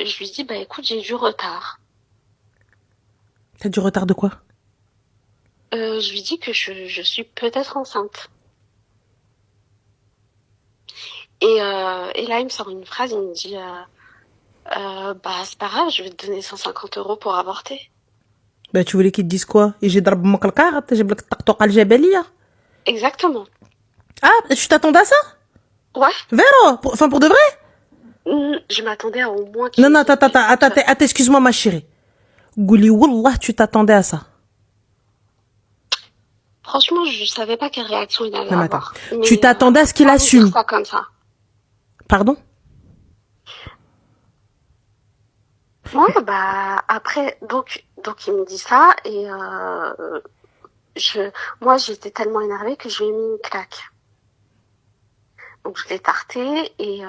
je lui dis, bah écoute, j'ai du retard. T'as du retard de quoi? Je lui dis que je suis peut-être enceinte. Et là, il me sort une phrase, il me dit, bah c'est pas grave, je vais te donner 150 € pour avorter. Bah, tu voulais qu'ils te disent quoi? Et j'ai ضرب امك الكارت جيب لك الطقطقه الجبليه. Exactement. Ah, tu t'attendais à ça? Ouais. Véro? Enfin, pour de vrai? Je m'attendais à au moins qu'il Non, me non, dise, attends, excuse-moi, ma chérie. Gouli, wallah, tu t'attendais à ça. Franchement, je savais pas quelle réaction il allait Non, mais attends. avoir. Tu t'attendais à ce qu'il pas me dire assume. ça comme ça. Pardon? Ouais, bah après, donc il me dit ça et moi j'étais tellement énervée que je lui ai mis une claque. Donc je l'ai tarté et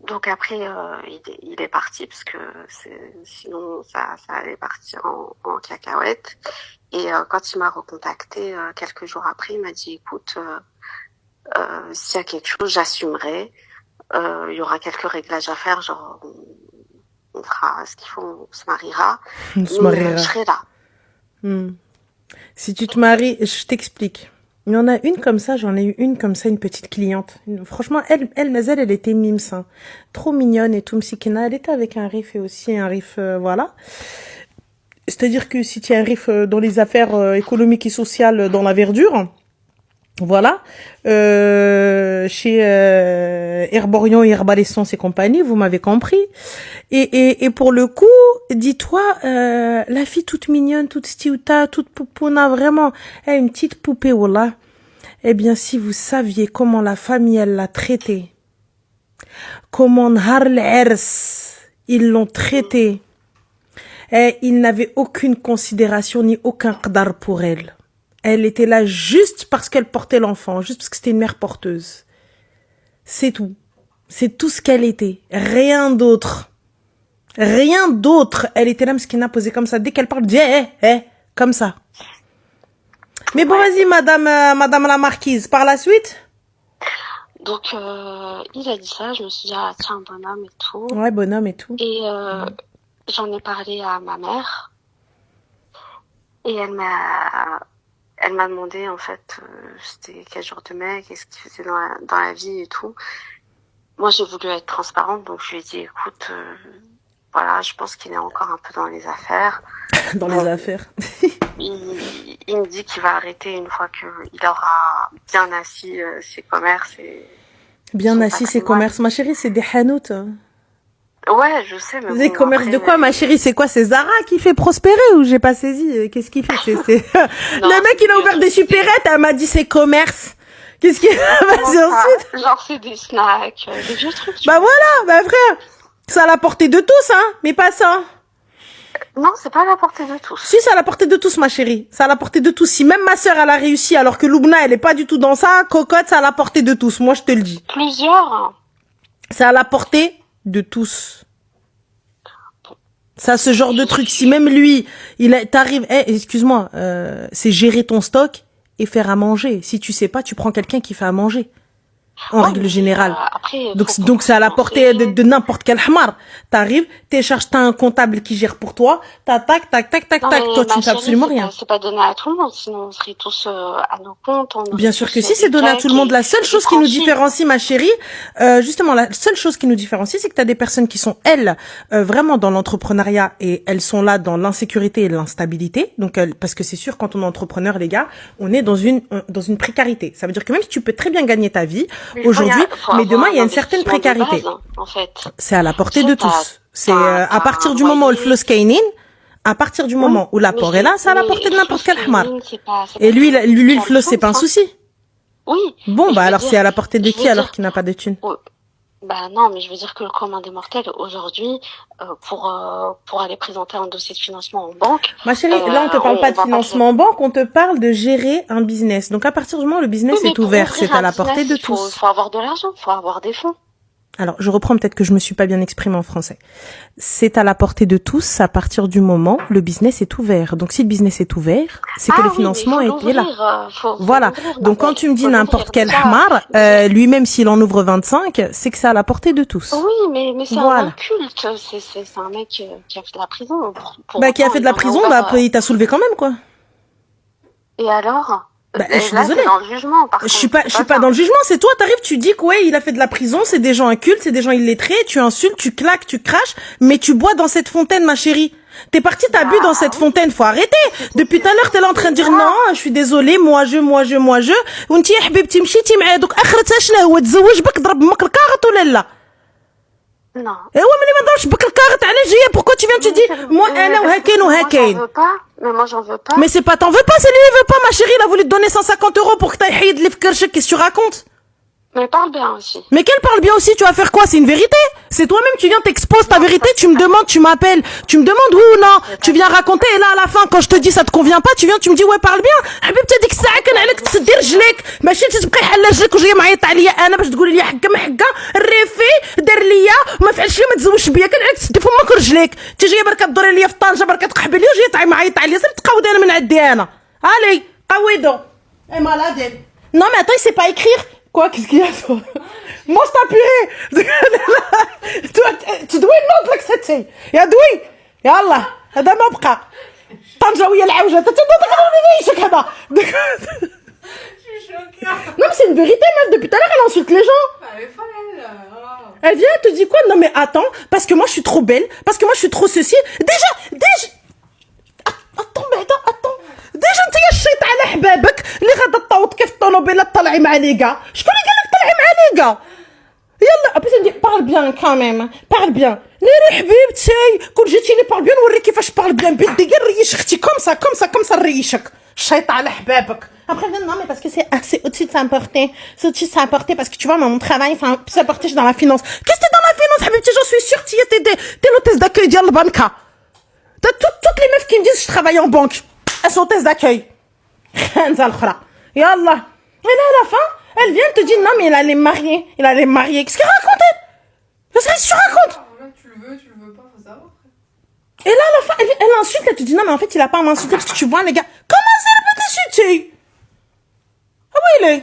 donc après il est parti parce que sinon ça allait partir en cacahuète. Et quand il m'a recontacté quelques jours après, il m'a dit écoute, s'il y a quelque chose, j'assumerai. Il y aura quelques réglages à faire, genre on fera ce qu'il faut, on se mariera. On se mariera. Je serai là. Si tu te maries, je t'explique. Il y en a une comme ça, j'en ai eu une comme ça, une petite cliente. Franchement, elle était mimes, hein. Trop mignonne et tout, msikina. Elle était avec un riff et aussi un riff, voilà. C'est-à-dire que si tu as un riff dans les affaires économiques et sociales dans la verdure, voilà, chez Herborion et Herbalescence et compagnie, vous m'avez compris. Et pour le coup, dis-toi, la fille toute mignonne, toute stiouta, toute poupouna, vraiment, une petite poupée, voilà. Eh bien, si vous saviez comment la famille, elle l'a traitée, comment Nhar l'Ers, ils l'ont traitée, et ils n'avaient aucune considération ni aucun qdar pour elle. Elle était là juste parce qu'elle portait l'enfant, juste parce que c'était une mère porteuse. C'est tout. C'est tout ce qu'elle était. Rien d'autre. Rien d'autre. Elle était là, mskina, posée comme ça. Dès qu'elle parle, dit, comme ça. Mais bon, vas-y, madame la marquise. Par la suite? Donc, il a dit ça, je me suis dit, ah, tiens, bonhomme et tout. Ouais, bonhomme et tout. Et j'en ai parlé à ma mère. Et elle m'a demandé, en fait, c'était quel genre de mec, qu'est-ce qu'il faisait dans la vie et tout. Moi, j'ai voulu être transparente, donc je lui ai dit, écoute, voilà, je pense qu'il est encore un peu dans les affaires. Dans les affaires. Il me dit qu'il va arrêter une fois qu'il aura bien assis ses commerces. Bien assis ses commerces. Ma chérie, c'est des hanout. Ouais, je sais, mais des bon, commerces après, de quoi, ma chérie? C'est quoi? C'est Zara qui fait prospérer ou j'ai pas saisi? Qu'est-ce qu'il fait? Non, le mec, il a ouvert des supérettes, elle m'a dit ses commerces. Qu'est-ce qu'il vas-y ensuite? Genre, c'est des snacks, des vieux trucs. Bah voilà, bah frère. Ça à la portée de tous, hein, mais pas ça. Non, c'est pas à la portée de tous. Si, c'est à la portée de tous, ma chérie. C'est à la portée de tous. Si même ma sœur, elle a réussi, alors que Loubna, elle est pas du tout dans ça, cocotte, c'est à la portée de tous. Moi, je te le dis. Plusieurs. C'est à la portée de tous. Ça, ce genre de truc. Si même lui, t'arrives, excuse-moi, c'est gérer ton stock et faire à manger. Si tu sais pas, tu prends quelqu'un qui fait à manger. En règle générale. Après, donc c'est à la portée de n'importe quel hamar. T'arrives, télécharges, t'as un comptable qui gère pour toi, tac, toi tu ne fais absolument rien. C'est pas donné à tout le monde, sinon on serait tous à nos comptes. Bien sûr que si, c'est donné à tout le monde. La seule chose qui nous différencie, ma chérie, justement, la seule chose qui nous différencie, c'est que t'as des personnes qui sont, elles, vraiment dans l'entrepreneuriat et elles sont là dans l'insécurité et l'instabilité. Donc, parce que c'est sûr, quand on est entrepreneur, les gars, on est dans une précarité. Ça veut dire que même si tu peux très bien gagner ta vie, aujourd'hui, mais demain, il y a une certaine précarité. Base, en fait. C'est à la portée de tous. C'est à partir du moment où le floss kainin, à partir du moment où l'apport est là, c'est à la portée de n'importe quel hamar. Et lui, le floss, c'est pas un souci. Oui. Bon, bah alors c'est à la portée de qui alors qu'il n'a pas de thunes? Bah non, mais je veux dire que le commun des mortels, aujourd'hui, pour aller présenter un dossier de financement en banque... Ma chérie, là on te parle pas de financement en banque, on te parle de gérer un business. Donc à partir du moment où le business est ouvert, c'est à la portée de tous. Faut avoir de l'argent, faut avoir des fonds. Alors, je reprends, peut-être que je me suis pas bien exprimée en français. C'est à la portée de tous à partir du moment où le business est ouvert. Donc, si le business est ouvert, c'est que le Ah oui, mais il financement faut est là. l'ouvrir. Faut Voilà. l'ouvrir, ma Donc, quand belle. tu me dis Faut n'importe l'ouvrir. quel hamar, lui-même, s'il en ouvre 25, c'est que c'est à la portée de tous. Oui, mais c'est un Voilà. inculte. C'est un mec qui a fait de la prison. Pour Bah, qui a autant, fait de il la en a prison, ouvert. bah, il t'a soulevé quand même, quoi. Et alors? Bah, je Et suis là, désolée. t'es dans le jugement, par Je suis contre. pas, je suis pas ça. dans le jugement, c'est toi, t'arrives, tu dis que ouais, il a fait de la prison, c'est des gens incultes, c'est des gens illettrés, tu insultes, tu claques, tu craches, mais tu bois dans cette fontaine, ma chérie. T'es parti, t'as bu dans cette Oui, fontaine, faut arrêter. Depuis tout à l'heure, t'es là en train de dire non, je suis désolée, moi je. وانت يا حبيبتي مشيتي معاه دوك اخرتها شنو هو تزوج بك ضرب بمك الكاغط ولا لا؟ non. ايوا ملي ما ضربش بك الكاغط علاش جايه pourquoi tu viens tu dis moi انا وهكاين Moi, j'en وهكاين. veux pas. Mais moi, j'en veux pas. Mais c'est pas t'en veux pas, c'est lui il veut pas, ma chérie, il a voulu te donner 150 € pour que t'ailles حيد اللي في كرشك, qu'est-ce que tu racontes? Mais parle bien aussi. Mais qu'elle parle bien aussi, tu vas faire quoi? C'est une vérité? C'est toi-même, tu viens, t'exposes ta vérité, tu me demandes, tu m'appelles, tu me demandes oui ou non, tu viens raconter, et là, à la fin, quand je te dis ça te convient pas, tu viens, tu me dis ouais, parle bien. حبيبتي ديك الساعة كان عليك تسدي رجليك, ماشي تبقي حل رجلك وجاية معيطة عليا انا باش تقولي لي حكا ما حكا, الريفي دار ليا وما فعلش لي ما تزوجش بيا, كان عليك تسدي فمك ورجليك, انت جاية بركة تدوري ليا في طنجة, بركة تقحبي لي وجاية معيطة عليا, صافي تقاودي انا من عندي انا. Allez, قويدو. اي malade. Non mais attends, il sait pas écrire. Quoi? Qu'est-ce qu'il y a, toi? Mange ta purée! تدوي النوض لك ستي يا دوي يلا هذا ما بقى طنجة ويا العوجة تتنوض يعيشك هذا. Non mais c'est une vérité, meuf, depuis tout à l'heure elle insulte les gens. Elle vient, elle te dit quoi? Non mais attends, parce que moi je suis trop belle, parce que moi je suis trop ceci. Déjà attends mais attends ديجا انت شيط على حبابك اللي غادا تطوط كيف الطوموبيله طلعي مع لي كاع. شكون اللي قال لك طلعي مع لي كاع؟ يلا ابيس ندير بارل بيان كاميم, بارل بيان. ناري حبيبتي كون جيتيني بارل بيان نوريك كيفاش بارل بيان بدي غير نريش اختي كوم سا نريشك شيط على حبابك. Après, non, mais parce que c'est au-dessus de s'importer. C'est au-dessus de s'importer parce que tu vois, mon travail, enfin, s'importer, je suis dans la finance. Qu'est-ce que t'es dans la finance, habibti? J'en suis sûre, t'es l'hôtesse d'accueil d'Yal Banka. Toutes les meufs qui me disent je travaille en banque, elles sont hôtesses d'accueil. Yallah. Et là, à la fin, elle vient te dire non, mais il allait me marier. Qu'est-ce qu'elle raconte, elle? Qu'est-ce que tu racontes? Tu le veux pas, faut savoir. Et là, à la fin, elle insulte, elle te dit non, mais en fait, il a pas à m'insulter parce que tu vois, les gars, comment ça, elle peut t'insulter? Ah oui, il est.